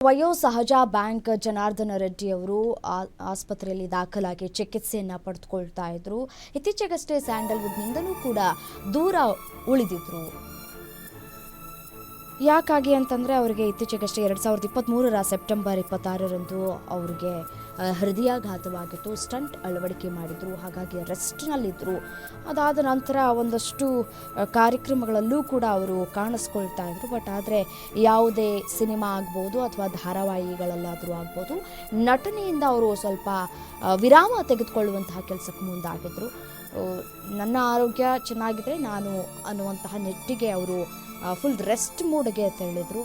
ವಯೋಸಹಜ ಬ್ಯಾಂಕ್ ಜನಾರ್ದನ ರೆಡ್ಡಿ ಅವರು ಆಸ್ಪತ್ರೆಯಲ್ಲಿ ದಾಖಲಾಗಿ ಚಿಕಿತ್ಸೆಯನ್ನು ಪಡೆದುಕೊಳ್ತಾ ಇದ್ರು. ಇತ್ತೀಚೆಗಷ್ಟೇ ಸ್ಯಾಂಡಲ್ವುಡ್ನಿಂದಲೂ ಕೂಡ ದೂರ ಉಳಿದಿದ್ರು. ಯಾಕಾಗಿ ಅಂತಂದರೆ ಅವರಿಗೆ ಇತ್ತೀಚೆಗಷ್ಟೇ 2023 ಸೆಪ್ಟೆಂಬರ್ 26ರಂದು ಅವರಿಗೆ ಹೃದಯಾಘಾತವಾಗಿತ್ತು. ಸ್ಟಂಟ್ ಅಳವಡಿಕೆ ಮಾಡಿದರು, ಹಾಗಾಗಿ ರೆಸ್ಟ್ನಲ್ಲಿದ್ದರು. ಅದಾದ ನಂತರ ಒಂದಷ್ಟು ಕಾರ್ಯಕ್ರಮಗಳಲ್ಲೂ ಕೂಡ ಅವರು ಕಾಣಿಸ್ಕೊಳ್ತಾ ಇದ್ರು. ಬಟ್ ಆದರೆ ಯಾವುದೇ ಸಿನಿಮಾ ಆಗ್ಬೋದು ಅಥವಾ ಧಾರಾವಾಹಿಗಳಲ್ಲಾದರೂ ಆಗ್ಬೋದು, ನಟನೆಯಿಂದ ಅವರು ಸ್ವಲ್ಪ ವಿರಾಮ ತೆಗೆದುಕೊಳ್ಳುವಂತಹ ಕೆಲಸಕ್ಕೆ ಮುಂದಾಗಿದ್ದರು. ನನ್ನ ಆರೋಗ್ಯ ಚೆನ್ನಾಗಿದ್ರೆ ನಾನು ಅನ್ನುವಂತಹ ನೆಟ್ಟಿಗೆ ಅವರು ಫುಲ್ ರೆಸ್ಟ್ ಮೋಡ್ಗೆ ತೆರಳಿದ್ರು.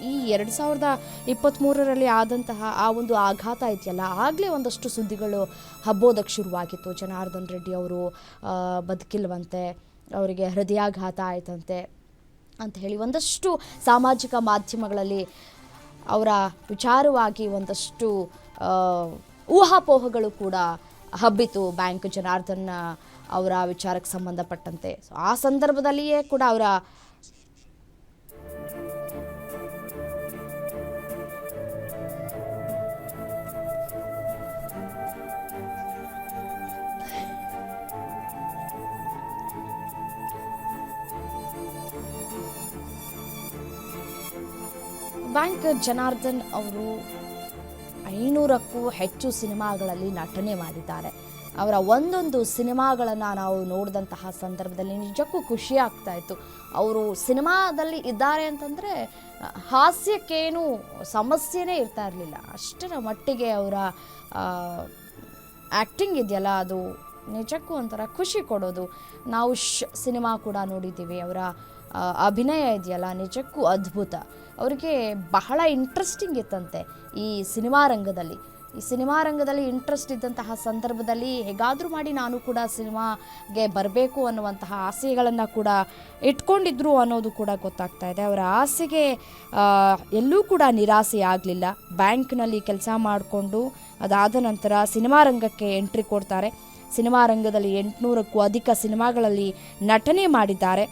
ಈ 2023ರಲ್ಲಿ ಆದಂತಹ ಆ ಒಂದು ಆಘಾತ ಇದೆಯಲ್ಲ, ಆಗಲೇ ಒಂದಷ್ಟು ಸುದ್ದಿಗಳು ಹಬ್ಬೋದಕ್ಕೆ ಶುರುವಾಗಿತ್ತು. ಜನಾರ್ದನ್ ರೆಡ್ಡಿ ಅವರು ಬದುಕಿಲ್ವಂತೆ, ಅವರಿಗೆ ಹೃದಯಾಘಾತ ಆಯ್ತಂತೆ ಅಂತ ಹೇಳಿ ಒಂದಷ್ಟು ಸಾಮಾಜಿಕ ಮಾಧ್ಯಮಗಳಲ್ಲಿ ಅವರ ವಿಚಾರವಾಗಿ ಒಂದಷ್ಟು ಊಹಾಪೋಹಗಳು ಕೂಡ ಹಬ್ಬಿತು ಬ್ಯಾಂಕ್ ಜನಾರ್ದನ್ ಅವರ ವಿಚಾರಕ್ಕೆ ಸಂಬಂಧಪಟ್ಟಂತೆ. ಆ ಸಂದರ್ಭದಲ್ಲಿಯೇ ಕೂಡ ಅವರ ಬ್ಯಾಂಕ್ ಜನಾರ್ದನ್ ಅವರು 500ಕ್ಕೂ ಹೆಚ್ಚು ಸಿನಿಮಾಗಳಲ್ಲಿ ನಟನೆ ಮಾಡಿದ್ದಾರೆ. ಅವರ ಒಂದೊಂದು ಸಿನಿಮಾಗಳನ್ನು ನಾವು ನೋಡಿದಂತಹ ಸಂದರ್ಭದಲ್ಲಿ ನಿಜಕ್ಕೂ ಖುಷಿ ಆಗ್ತಾ ಇತ್ತು. ಅವರು ಸಿನಿಮಾದಲ್ಲಿ ಇದ್ದಾರೆ ಅಂತಂದರೆ ಹಾಸ್ಯಕ್ಕೇನು ಸಮಸ್ಯೆನೇ ಇರ್ತಾ ಇರಲಿಲ್ಲ. ಅಷ್ಟರ ಮಟ್ಟಿಗೆ ಅವರ ಆ್ಯಕ್ಟಿಂಗ್ ಇದೆಯಲ್ಲ, ಅದು ನಿಜಕ್ಕೂ ಒಂಥರ ಖುಷಿ ಕೊಡೋದು. ನಾವು ಸಿನಿಮಾ ಕೂಡ ನೋಡಿದ್ದೀವಿ. ಅವರ ಅಭಿನಯ ಇದೆಯಲ್ಲ, ನಿಜಕ್ಕೂ ಅದ್ಭುತ. ಅವರಿಗೆ ಬಹಳ ಇಂಟ್ರೆಸ್ಟಿಂಗ್ ಇತ್ತಂತೆ ಈ ಸಿನಿಮಾ ರಂಗದಲ್ಲಿ ಇಂಟ್ರೆಸ್ಟ್ ಇದ್ದಂತಹ ಸಂದರ್ಭದಲ್ಲಿ ಹೇಗಾದರೂ ಮಾಡಿ ನಾನು ಕೂಡ ಸಿನಿಮಾಗೆ ಬರಬೇಕು ಅನ್ನುವಂತಹ ಆಸೆಗಳನ್ನು ಕೂಡ ಇಟ್ಕೊಂಡಿದ್ರು ಅನ್ನೋದು ಕೂಡ ಗೊತ್ತಾಗ್ತಾ ಇದೆ. ಅವರ ಆಸೆಗೆ ಎಲ್ಲೂ ಕೂಡ ನಿರಾಸೆ ಆಗಲಿಲ್ಲ. ಬ್ಯಾಂಕ್ನಲ್ಲಿ ಕೆಲಸ ಮಾಡಿಕೊಂಡು ಅದಾದ ನಂತರ ಸಿನಿಮಾ ರಂಗಕ್ಕೆ ಎಂಟ್ರಿ ಕೊಡ್ತಾರೆ. ಸಿನಿಮಾ ರಂಗದಲ್ಲಿ 800ಕ್ಕೂ ಅಧಿಕ ಸಿನಿಮಾಗಳಲ್ಲಿ ನಟನೆ ಮಾಡಿದ್ದಾರೆ.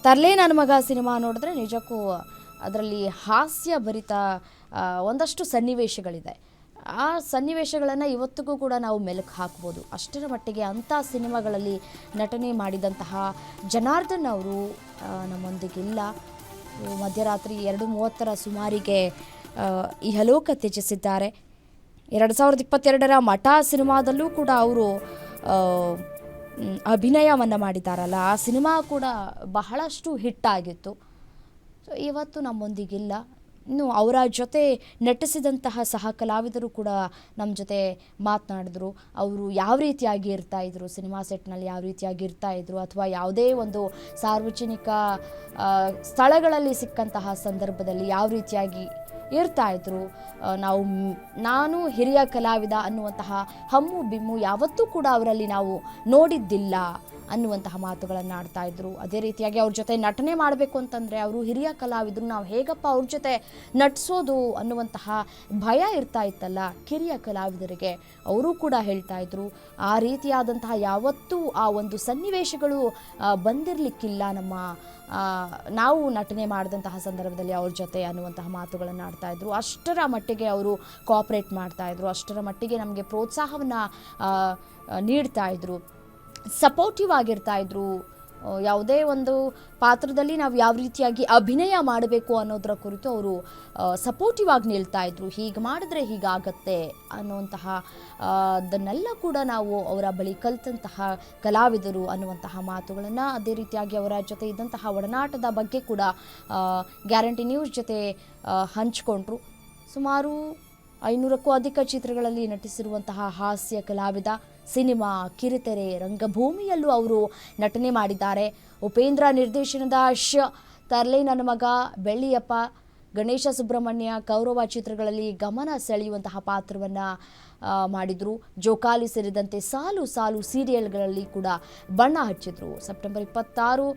ತರ್ಲೆ ನನ್ನ ಮಗ ಸಿನಿಮಾ ನೋಡಿದ್ರೆ ನಿಜಕ್ಕೂ ಅದರಲ್ಲಿ ಹಾಸ್ಯ ಭರಿತ ಒಂದಷ್ಟು ಸನ್ನಿವೇಶಗಳಿದೆ. ಆ ಸನ್ನಿವೇಶಗಳನ್ನು ಇವತ್ತಿಗೂ ಕೂಡ ನಾವು ಮೆಲುಕು ಹಾಕ್ಬೋದು. ಅಷ್ಟರ ಮಟ್ಟಿಗೆ ಅಂಥ ಸಿನಿಮಾಗಳಲ್ಲಿ ನಟನೆ ಮಾಡಿದಂತಹ ಜನಾರ್ದನ್ ಅವರು ನಮ್ಮೊಂದಿಗಿಲ್ಲ. ಮಧ್ಯರಾತ್ರಿ 2:30 ಸುಮಾರಿಗೆ ಇಹಲೋಕ ತ್ಯಜಿಸಿದ್ದಾರೆ. 2022 ಮಠ ಸಿನಿಮಾದಲ್ಲೂ ಕೂಡ ಅವರು ಅಭಿನಯವನ್ನು ಮಾಡಿದ್ದಾರಲ್ಲ, ಆ ಸಿನಿಮಾ ಕೂಡ ಬಹಳಷ್ಟು ಹಿಟ್ಟಾಗಿತ್ತು. ಸೊ ಇವತ್ತು ನಮ್ಮೊಂದಿಗಿಲ್ಲ. ಇನ್ನು ಅವರ ಜೊತೆ ನಟಿಸಿದಂತಹ ಸಹ ಕಲಾವಿದರು ಕೂಡ ನಮ್ಮ ಜೊತೆ ಮಾತನಾಡಿದ್ರು. ಅವರು ಯಾವ ರೀತಿಯಾಗಿ ಇರ್ತಾಯಿದ್ರು, ಸಿನಿಮಾ ಸೆಟ್ನಲ್ಲಿ ಯಾವ ರೀತಿಯಾಗಿ ಇರ್ತಾಯಿದ್ರು, ಅಥವಾ ಯಾವುದೇ ಒಂದು ಸಾರ್ವಜನಿಕ ಸ್ಥಳಗಳಲ್ಲಿ ಸಿಕ್ಕಂತಹ ಸಂದರ್ಭದಲ್ಲಿ ಯಾವ ರೀತಿಯಾಗಿ ಇರ್ತಾಯಿದ್ರು. ನಾನು ಹಿರಿಯ ಕಲಾವಿದ ಅನ್ನುವಂತಹ ಹಮ್ಮು ಬಿಮ್ಮು ಯಾವತ್ತೂ ಕೂಡ ಅವರಲ್ಲಿ ನಾವು ನೋಡಿದ್ದಿಲ್ಲ ಅನ್ನುವಂತಹ ಮಾತುಗಳನ್ನು ಆಡ್ತಾಯಿದ್ರು. ಅದೇ ರೀತಿಯಾಗಿ ಅವ್ರ ಜೊತೆ ನಟನೆ ಮಾಡಬೇಕು ಅಂತಂದರೆ ಅವರು ಹಿರಿಯ ಕಲಾವಿದರು, ನಾವು ಹೇಗಪ್ಪ ಅವ್ರ ಜೊತೆ ನಟಿಸೋದು ಅನ್ನುವಂತಹ ಭಯ ಇರ್ತಾ ಇತ್ತಲ್ಲ ಕಿರಿಯ ಕಲಾವಿದರಿಗೆ, ಅವರು ಕೂಡ ಹೇಳ್ತಾಯಿದ್ರು. ಆ ರೀತಿಯಾದಂತಹ ಯಾವತ್ತೂ ಆ ಒಂದು ಸನ್ನಿವೇಶಗಳು ಬಂದಿರಲಿಕ್ಕಿಲ್ಲ ನಾವು ನಟನೆ ಮಾಡಿದಂತಹ ಸಂದರ್ಭದಲ್ಲಿ ಅವ್ರ ಜೊತೆ ಅನ್ನುವಂತಹ ಮಾತುಗಳನ್ನು ಆಡ್ತಾಯಿದ್ರು. ಅಷ್ಟರ ಮಟ್ಟಿಗೆ ಅವರು ಕೋಆಪ್ರೇಟ್ ಮಾಡ್ತಾಯಿದ್ರು, ಅಷ್ಟರ ಮಟ್ಟಿಗೆ ನಮಗೆ ಪ್ರೋತ್ಸಾಹವನ್ನು ನೀಡ್ತಾಯಿದ್ರು, ಸಪೋರ್ಟಿವ್ ಆಗಿರ್ತಾಯಿದ್ರು. ಯಾವುದೇ ಒಂದು ಪಾತ್ರದಲ್ಲಿ ನಾವು ಯಾವ ರೀತಿಯಾಗಿ ಅಭಿನಯ ಮಾಡಬೇಕು ಅನ್ನೋದರ ಕುರಿತು ಅವರು ಸಪೋರ್ಟಿವ್ ಆಗಿ ನಿಲ್ತಾಯಿದ್ರು. ಹೀಗೆ ಮಾಡಿದ್ರೆ ಹೀಗಾಗತ್ತೆ ಅನ್ನುವಂತಹ ಅದನ್ನೆಲ್ಲ ಕೂಡ ನಾವು ಅವರ ಬಳಿ ಕಲಿತಂತಹ ಕಲಾವಿದರು ಅನ್ನುವಂತಹ ಮಾತುಗಳನ್ನು, ಅದೇ ರೀತಿಯಾಗಿ ಅವರ ಜೊತೆ ಇದ್ದಂತಹ ಒಡನಾಟದ ಬಗ್ಗೆ ಕೂಡ ಗ್ಯಾರಂಟಿ ನ್ಯೂಸ್ ಜೊತೆ ಹಂಚಿಕೊಂಡ್ರು. ಸುಮಾರು 500ಕ್ಕೂ ಅಧಿಕ ಚಿತ್ರಗಳಲ್ಲಿ ನಟಿಸಿರುವಂತಹ ಹಾಸ್ಯ ಕಲಾವಿದ. ಸಿನಿಮಾ, ಕಿರುತೆರೆ, ರಂಗಭೂಮಿಯಲ್ಲೂ ಅವರು ನಟನೆ ಮಾಡಿದ್ದಾರೆ. ಉಪೇಂದ್ರ ನಿರ್ದೇಶನದ ತರ್ಲೆ ನನ್ನ ಮಗ, ಬೆಳ್ಳಿಯಪ್ಪ, ಗಣೇಶ ಸುಬ್ರಹ್ಮಣ್ಯ, ಕೌರವ ಚಿತ್ರಗಳಲ್ಲಿ ಗಮನ ಸೆಳೆಯುವಂತಹ ಪಾತ್ರವನ್ನು ಮಾಡಿದರು. ಜೋಕಾಲಿ ಸೇರಿದಂತೆ ಸಾಲು ಸಾಲು ಸೀರಿಯಲ್ಗಳಲ್ಲಿ ಕೂಡ ಬಣ್ಣ ಹಚ್ಚಿದ್ರು. ಸೆಪ್ಟೆಂಬರ್ 26,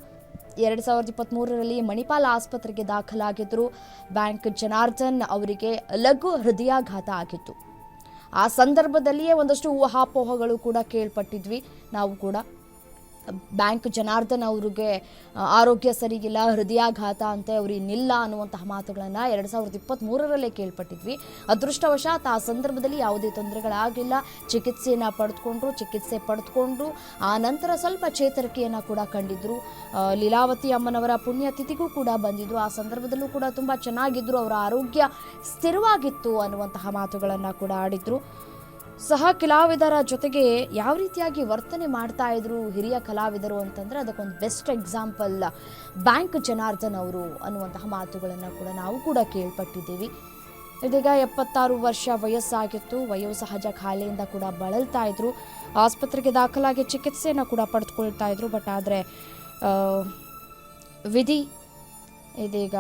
2023ರಲ್ಲಿ ಮಣಿಪಾಲ್ ಆಸ್ಪತ್ರೆಗೆ ದಾಖಲಾಗಿದ್ದರು. ಬ್ಯಾಂಕ್ ಜನಾರ್ದನ್ ಅವರಿಗೆ ಲಘು ಹೃದಯಾಘಾತ ಆಗಿತ್ತು. ಆ ಸಂದರ್ಭದಲ್ಲಿಯೇ ಒಂದಷ್ಟು ಊಹಾಪೋಹಗಳು ಕೂಡ ಕೇಳ್ಪಟ್ಟಿದ್ವಿ ನಾವು ಕೂಡ. ಬ್ಯಾಂಕ್ ಜನಾರ್ದನ್ ಅವ್ರಿಗೆ ಆರೋಗ್ಯ ಸರಿಗಿಲ್ಲ, ಹೃದಯಾಘಾತ ಅಂತೆ, ಅವ್ರು ಇನ್ನಿಲ್ಲ ಅನ್ನುವಂತಹ ಮಾತುಗಳನ್ನು 2023ರಲ್ಲೇ ಕೇಳ್ಪಟ್ಟಿದ್ವಿ. ಅದೃಷ್ಟವಶಾತ್ ಆ ಸಂದರ್ಭದಲ್ಲಿ ಯಾವುದೇ ತೊಂದರೆಗಳಾಗಲಿಲ್ಲ. ಚಿಕಿತ್ಸೆ ಪಡೆದುಕೊಂಡ್ರು. ಆ ನಂತರ ಸ್ವಲ್ಪ ಚೇತರಿಕೆಯನ್ನು ಕೂಡ ಕಂಡಿದ್ರು. ಲೀಲಾವತಿ ಅಮ್ಮನವರ ಪುಣ್ಯತಿಥಿಗೂ ಕೂಡ ಬಂದಿದ್ರು. ಆ ಸಂದರ್ಭದಲ್ಲೂ ಕೂಡ ತುಂಬ ಚೆನ್ನಾಗಿದ್ರು, ಅವರ ಆರೋಗ್ಯ ಸ್ಥಿರವಾಗಿತ್ತು ಅನ್ನುವಂತಹ ಮಾತುಗಳನ್ನು ಕೂಡ ಆಡಿದ್ರು. ಸಹ ಕಲಾವಿದರ ಜೊತೆಗೆ ಯಾವ ರೀತಿಯಾಗಿ ವರ್ತನೆ ಮಾಡ್ತಾ ಇದ್ರು ಹಿರಿಯ ಕಲಾವಿದರು ಅಂತಂದರೆ ಅದಕ್ಕೊಂದು ಬೆಸ್ಟ್ ಎಕ್ಸಾಂಪಲ್ ಬ್ಯಾಂಕ್ ಜನಾರ್ದನ್ ಅವರು ಅನ್ನುವಂತಹ ಮಾತುಗಳನ್ನು ಕೂಡ ನಾವು ಕೂಡ ಕೇಳ್ಪಟ್ಟಿದ್ದೀವಿ. ಇದೀಗ 76 ವರ್ಷ ವಯಸ್ಸಾಗಿತ್ತು. ವಯೋಸಹಜ ಕಾಯಿಲೆಯಿಂದ ಕೂಡ ಬಳಲ್ತಾ ಇದ್ರು. ಆಸ್ಪತ್ರೆಗೆ ದಾಖಲಾಗಿ ಚಿಕಿತ್ಸೆಯನ್ನು ಕೂಡ ಪಡೆದುಕೊಳ್ತಾ ಇದ್ರು. ಬಟ್ ಆದರೆ ವಿಧಿ ಇದೀಗ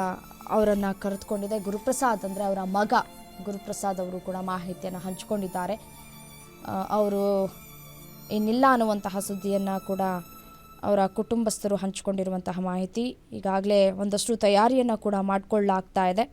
ಅವರನ್ನು ಕರೆದುಕೊಂಡಿದೆ. ಗುರುಪ್ರಸಾದ್ ಅಂದರೆ ಅವರ ಮಗ ಗುರುಪ್ರಸಾದ್ ಅವರು ಕೂಡ ಮಾಹಿತಿಯನ್ನು ಹಂಚಿಕೊಂಡಿದ್ದಾರೆ. ಅವರು ಇನ್ನಿಲ್ಲ ಅನ್ನುವಂತಹ ಸುದ್ದಿಯನ್ನು ಕೂಡ ಅವರ ಕುಟುಂಬಸ್ಥರು ಹಂಚಿಕೊಂಡಿರುವಂತಹ ಮಾಹಿತಿ. ಈಗಾಗಲೇ ಒಂದಷ್ಟು ತಯಾರಿಯನ್ನು ಕೂಡ ಮಾಡಿಕೊಳ್ಳಲಾಗ್ತಾ ಇದೆ.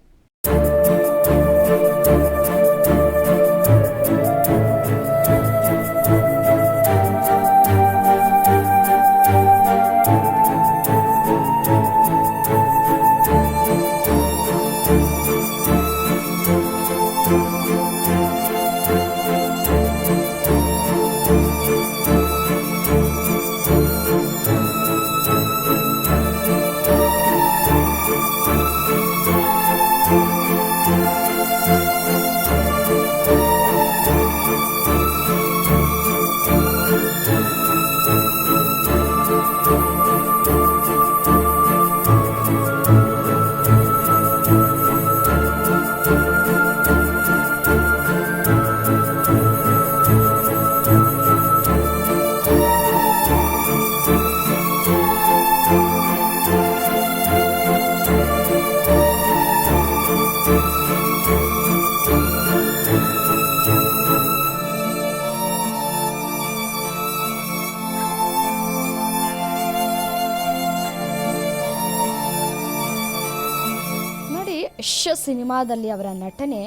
ಸಿನಿಮಾದಲ್ಲಿ ಅವರ ನಟನೆ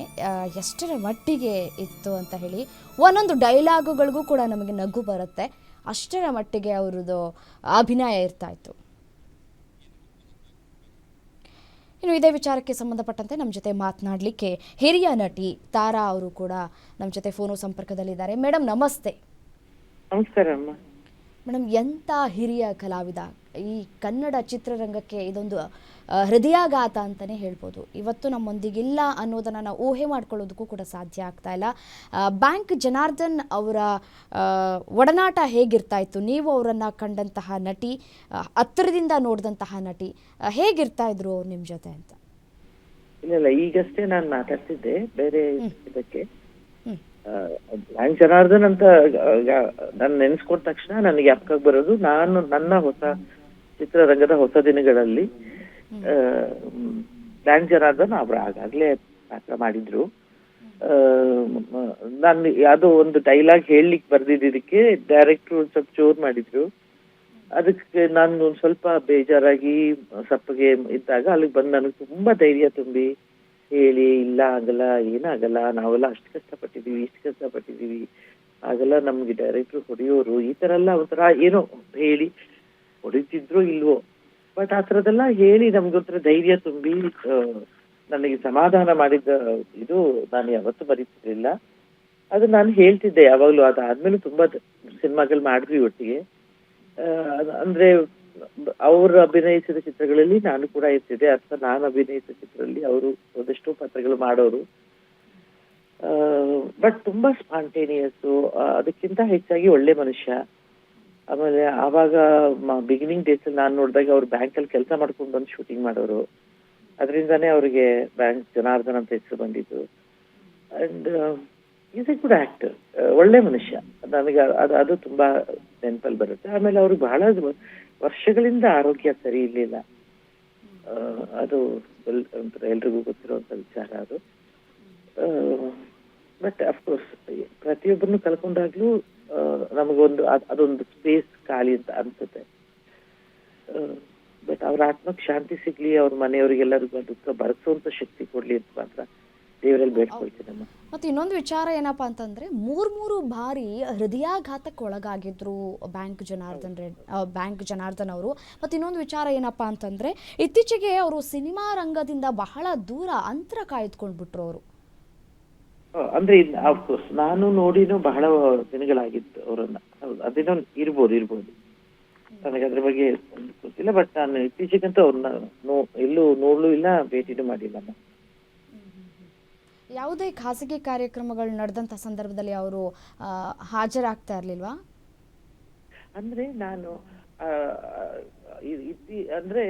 ಎಷ್ಟರ ಮಟ್ಟಿಗೆ ಇತ್ತು ಅಂತ ಹೇಳಿ ಒಂದೊಂದು ಡೈಲಾಗುಗಳಿಗೂ ಕೂಡ ನಮಗೆ ನಗು ಬರುತ್ತೆ. ಅಷ್ಟರ ಮಟ್ಟಿಗೆ ಅವರದ್ದು ಅಭಿನಯ ಇರ್ತಾ ಇತ್ತು. ಇನ್ನು ಇದೇ ವಿಚಾರಕ್ಕೆ ಸಂಬಂಧಪಟ್ಟಂತೆ ನಮ್ಮ ಜೊತೆ ಮಾತನಾಡಲಿಕ್ಕೆ ಹಿರಿಯ ನಟಿ ತಾರಾ ಅವರು ಕೂಡ ನಮ್ಮ ಜೊತೆ ಫೋನು ಸಂಪರ್ಕದಲ್ಲಿದ್ದಾರೆ. ಮೇಡಮ್ ನಮಸ್ತೆ. ನಮಸ್ಕಾರ ಮೇಡಮ್, ಎಂಥ ಹಿರಿಯ ಕಲಾವಿದ. ಈ ಕನ್ನಡ ಚಿತ್ರರಂಗಕ್ಕೆ ಇದೊಂದು ಹೃದಯಾಘಾತ ಅಂತಲೇ ಹೇಳ್ಬೋದು. ಇವತ್ತು ನಮ್ಮೊಂದಿಗಿಲ್ಲ ಅನ್ನೋದನ್ನು ನಾವು ಊಹೆ ಮಾಡ್ಕೊಳ್ಳೋದಕ್ಕೂ ಕೂಡ ಸಾಧ್ಯ ಆಗ್ತಾ ಇಲ್ಲ. ಬ್ಯಾಂಕ್ ಜನಾರ್ದನ್ ಅವರ ಒಡನಾಟ ಹೇಗಿರ್ತಾ ಇತ್ತು? ನೀವು ಅವರನ್ನು ಕಂಡಂತಹ ನಟಿ, ಹತ್ತಿರದಿಂದ ನೋಡಿದಂತಹ ನಟಿ, ಹೇಗಿರ್ತಾ ಇದ್ರು ಅವ್ರು ನಿಮ್ಮ ಜೊತೆ ಅಂತ? ಇಲ್ಲ, ಈಗಷ್ಟೇ ನಾನು ಮಾತಾಡ್ತಿದ್ದೆ ಬೇರೆ ಇದಕ್ಕೆ. ಬ್ಯಾಂಕ್ ಜನಾರ್ದನ್ ಅಂತ ನಾನು ನೆನೆಸ್ಕೊಂಡ ತಕ್ಷಣ ನನಗೆ ಜ್ಞಾಪಕಕ್ಕೆ ಬರೋದು, ನಾನು ನನ್ನ ಹೊಸ ಚಿತ್ರರಂಗದ ಹೊಸ ದಿನಗಳಲ್ಲಿ ಬ್ಯಾಂಕ್ ಜನಾರ್ದನ್ ಅವರು ಆಗಾಗ್ಲೇ ಪಾತ್ರ ಮಾಡಿದ್ರು. ನಾನು ಯಾವುದೋ ಒಂದು ಡೈಲಾಗ್ ಹೇಳಲಿಕ್ಕೆ ಬರ್ದಿದ್ದಕ್ಕೆ ಡೈರೆಕ್ಟ್ರು ಸ್ವಲ್ಪ ಜೋರ್ ಮಾಡಿದ್ರು. ಅದಕ್ಕೆ ನಾನು ಸ್ವಲ್ಪ ಬೇಜಾರಾಗಿ ಸಪ್ಪಗೆ ಇದ್ದಾಗ ಅಲ್ಲಿಗೆ ಬಂದು ನನಗೆ ತುಂಬಾ ಧೈರ್ಯ ತುಂಬಿ ಹೇಳಿ, ಇಲ್ಲ ಆಗಲ್ಲ, ಏನಾಗಲ್ಲ, ನಾವೆಲ್ಲ ಅಷ್ಟು ಕಷ್ಟಪಟ್ಟಿದೀವಿ, ಇಷ್ಟು ಕಷ್ಟಪಟ್ಟಿದೀವಿ, ಆಗಲ್ಲ, ನಮ್ಗೆ ಡೈರೆಕ್ಟ್ರು ಹೊಡೆಯೋರು, ಈ ತರ ಎಲ್ಲ ಒಂಥರ ಏನೋ ಹೇಳಿ, ಹೊಡಿತಿದ್ರು ಇಲ್ವೋ, ಬಟ್ ಆ ಥರದೆಲ್ಲ ಹೇಳಿ ನಮ್ಗೊಂಥರ ಧೈರ್ಯ ತುಂಬಿ ನನಗೆ ಸಮಾಧಾನ ಮಾಡಿದ್ದ ಇದು ನಾನು ಯಾವತ್ತೂ ಬರೀತಿರ್ಲಿಲ್ಲ. ಅದು ನಾನು ಹೇಳ್ತಿದ್ದೆ ಯಾವಾಗ್ಲೂ. ಅದಾದ್ಮೇಲೆ ತುಂಬಾ ಸಿನಿಮಾಗಳು ಮಾಡಿದ್ವಿ ಒಟ್ಟಿಗೆ. ಅಂದ್ರೆ ಅವರು ಅಭಿನಯಿಸಿದ ಚಿತ್ರಗಳಲ್ಲಿ ನಾನು ಕೂಡ ಇರ್ತಿದ್ದೆ, ಅಥವಾ ನಾನು ಅಭಿನಯಿಸಿದ ಚಿತ್ರದಲ್ಲಿ ಅವರು ಒಂದಷ್ಟು ಪಾತ್ರಗಳು ಮಾಡೋರು. ಬಟ್ ತುಂಬಾ ಸ್ಪಾಂಟೇನಿಯಸ್, ಅದಕ್ಕಿಂತ ಹೆಚ್ಚಾಗಿ ಒಳ್ಳೆ ಮನುಷ್ಯ. ಆಮೇಲೆ ಆವಾಗ ಬಿಗಿನಿಂಗ್ ಡೇಸ್ ಅಲ್ಲಿ ನಾನು ನೋಡಿದಾಗ ಅವ್ರು ಬ್ಯಾಂಕ್ ಅಲ್ಲಿ ಕೆಲಸ ಮಾಡ್ಕೊಂಡು ಬಂದು ಶೂಟಿಂಗ್ ಮಾಡೋರು. ಅದರಿಂದಾನೇ ಅವ್ರಿಗೆ ಬ್ಯಾಂಕ್ ಜನಾರ್ದನ್ ಅಂತ ಹೆಸರು ಬಂದಿದ್ದು. And is A good actor, ಒಳ್ಳೆ ಮನುಷ್ಯ. ನನಗೆ ಅದು ತುಂಬಾ ನೆನಪಲ್ಲಿ ಬರುತ್ತೆ. ಆಮೇಲೆ ಅವ್ರಿಗೆ ಬಹಳ ವರ್ಷಗಳಿಂದ ಆರೋಗ್ಯ ಸರಿ ಇರ್ಲಿಲ್ಲ. ಅದು ಒಂಥರ ಎಲ್ರಿಗೂ ಗೊತ್ತಿರುವಂತ ವಿಚಾರ ಅದು. ಬಟ್ ಅಫ್ಕೋರ್ಸ್ ಪ್ರತಿಯೊಬ್ಬರನ್ನು ಕಳ್ಕೊಂಡಾಗ್ಲೂ ನಮಗೊಂದು ಅದೊಂದು ಸ್ಪೇಸ್ ಖಾಲಿ ಅಂತ ಅನ್ಸುತ್ತೆ. ಬಟ್ ಅವ್ರ ಆತ್ಮಕ್ಕೆ ಶಾಂತಿ ಸಿಗ್ಲಿ, ಅವ್ರ ಮನೆಯವರಿಗೆಲ್ಲರಿಗೂ ದುಃಖ ಭರಿಸುವಂತ ಶಕ್ತಿ ಕೊಡ್ಲಿ ಅಂತ ಮಾತ್ರ ದೇವರಲ್ಲಿ ಬೇಡ್ಕೊಳ್ತೀನಮ್ಮ. ಮತ್ತು ಇನ್ನೊಂದು ವಿಚಾರ ಏನಪ್ಪ ಅಂತಂದರೆ ಮೂರು ಬಾರಿ ಹೃದಯಾಘಾತಕ್ಕೆ ಒಳಗಾಗಿದ್ರು ಬ್ಯಾಂಕ್ ಜನಾರ್ದನ್ ಅವರು. ಮತ್ತು ಇನ್ನೊಂದು ವಿಚಾರ ಏನಪ್ಪ ಅಂತಂದರೆ ಇತ್ತೀಚೆಗೆ ಅವರು ಸಿನಿಮಾ ರಂಗದಿಂದ ಬಹಳ ದೂರ ಅಂತರ ಕಾಯ್ದುಕೊಂಡ್ಬಿಟ್ರು ಅವರು. ಅಂದ್ರೆ ಅಫ್ಕೋರ್ಸ್ ನಾನು ನೋಡಿನೂ ಬಹಳ ದಿನಗಳಾಗಿತ್ತು ಅವರನ್ನ. ಹೌದು, ಅದೇನೋ ಇರ್ಬೋದು. ನನಗೆ ಅದ್ರ ಬಗ್ಗೆ ಗೊತ್ತಿಲ್ಲ. ಬಟ್ ನಾನು ಇತ್ತೀಚೆಗಂತೂ ಅವ್ರನ್ನ ಎಲ್ಲೂ ನೋಡ್ಲೂ ಇಲ್ಲ, ಭೇಟಿನೂ ಮಾಡಿಲ್ಲಮ್ಮ. ಯಾವುದೇ ಖಾಸಗಿ ಕಾರ್ಯಕ್ರಮಗಳು ನಡೆದಂಥ ಸಂದರ್ಭದಲ್ಲಿ ಅವರು ಹಾಜರಾಗ್ತಾ ಇರಲಿಲ್ವಾ? ಅಂದ್ರೆ ನಾನು ಅಂದ್ರೆ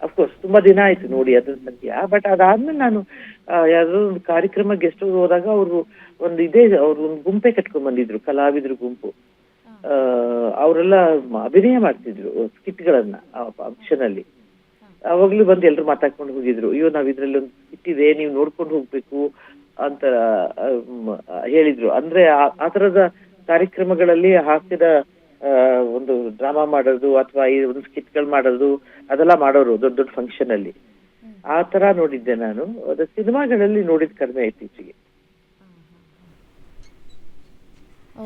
ಅಫ್ಕೋರ್ಸ್ ತುಂಬಾ ದಿನ ಆಯ್ತು ನೋಡಿ ಅದ್ರ ಸದ್ಯ. ಬಟ್ ಅದಾದ್ಮೇಲೆ ನಾನು ಯಾವ್ದೋ ಒಂದು ಕಾರ್ಯಕ್ರಮ ಗೆಸ್ಟ್ ಹೋದಾಗ ಅವ್ರು ಅವ್ರು ಒಂದು ಗುಂಪೆ ಕಟ್ಕೊಂಡ್ ಬಂದಿದ್ರು, ಕಲಾವಿದ್ರು ಗುಂಪು. ಅವರೆಲ್ಲ ಅಭಿನಯ ಮಾಡ್ತಿದ್ರು ಸ್ಕಿಟ್ಗಳನ್ನ ಫಂಕ್ಷನ್ ಅಲ್ಲಿ. ಅವಾಗ್ಲೂ ಬಂದು ಎಲ್ರು ಮಾತಾಡ್ಕೊಂಡು ಹೋಗಿದ್ರು, ಅಯ್ಯೋ ನಾವ್ ಇದ್ರಲ್ಲಿ ಒಂದು ಸ್ಕಿಟ್ ಇದೆ, ನೀವು ನೋಡ್ಕೊಂಡು ಹೋಗ್ಬೇಕು ಅಂತ ಹೇಳಿದ್ರು. ಅಂದ್ರೆ ಆ ತರದ ಕಾರ್ಯಕ್ರಮಗಳಲ್ಲಿ ಹಾಸ್ಯದ ಒಂದು ಡ್ರಾಮಾ ಮಾಡೋದು ಅಥವಾ ಈ ಒಂದು ಸ್ಕಿಟ್ಗಳು ಮಾಡೋದು ಅದೆಲ್ಲ ಮಾಡೋರು ದೊಡ್ಡ ದೊಡ್ಡ ಫಂಕ್ಷನ್ ಅಲ್ಲಿ. ಆ ತರ ನೋಡಿದ್ದೆ ನಾನು. ಅದು ಸಿನಿಮಾಗಳಲ್ಲಿ ನೋಡಿದ್ ಕಡಿಮೆ ಇತ್ತೀಚೆಗೆ.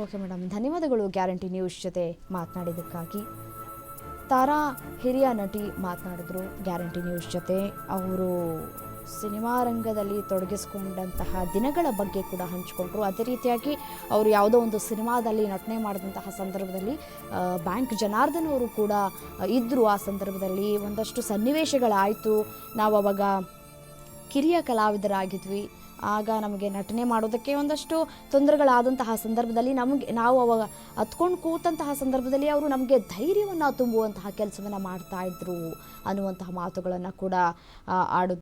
ಓಕೆ ಮೇಡಮ್, ಧನ್ಯವಾದಗಳು ಗ್ಯಾರಂಟಿ ನ್ಯೂಸ್ ಜೊತೆ ಮಾತನಾಡಿದ್ದಕ್ಕಾಗಿ. ತಾರಾ ಹಿರಿಯ ನಟಿ ಮಾತನಾಡಿದ್ರು ಗ್ಯಾರಂಟಿ ನ್ಯೂಸ್ ಜೊತೆ. ಅವರು ಸಿನಿಮಾ ರಂಗದಲ್ಲಿ ತೊಡಗಿಸಿಕೊಂಡಂತಹ ದಿನಗಳ ಬಗ್ಗೆ ಕೂಡ ಹಂಚಿಕೊಂಡ್ರು. ಅದೇ ರೀತಿಯಾಗಿ ಅವರು ಯಾವುದೋ ಒಂದು ಸಿನಿಮಾದಲ್ಲಿ ನಟನೆ ಮಾಡಿದಂತಹ ಸಂದರ್ಭದಲ್ಲಿ ಬ್ಯಾಂಕ್ ಜನಾರ್ದನ್ ಅವರು ಕೂಡ ಇದ್ದರು. ಆ ಸಂದರ್ಭದಲ್ಲಿ ಒಂದಷ್ಟು ಸನ್ನಿವೇಶಗಳಾಯಿತು. ನಾವು ಅವಾಗ ಕಿರಿಯ ಕಲಾವಿದರಾಗಿದ್ವಿ. ಆಗ ನಮಗೆ ನಟನೆ ಮಾಡೋದಕ್ಕೆ ಒಂದಷ್ಟು ತೊಂದರೆಗಳಾದಂತಹ ಸಂದರ್ಭದಲ್ಲಿ ನಾವು ಅವಾಗ ಹತ್ಕೊಂಡು ಕೂತಂತಹ ಸಂದರ್ಭದಲ್ಲಿ ಅವರು ನಮಗೆ ಧೈರ್ಯವನ್ನು ತುಂಬುವಂತಹ ಕೆಲಸವನ್ನು ಮಾಡ್ತಾಯಿದ್ರು ಅನ್ನುವಂತಹ ಮಾತುಗಳನ್ನು ಕೂಡ ಆಡಿದ್ರು.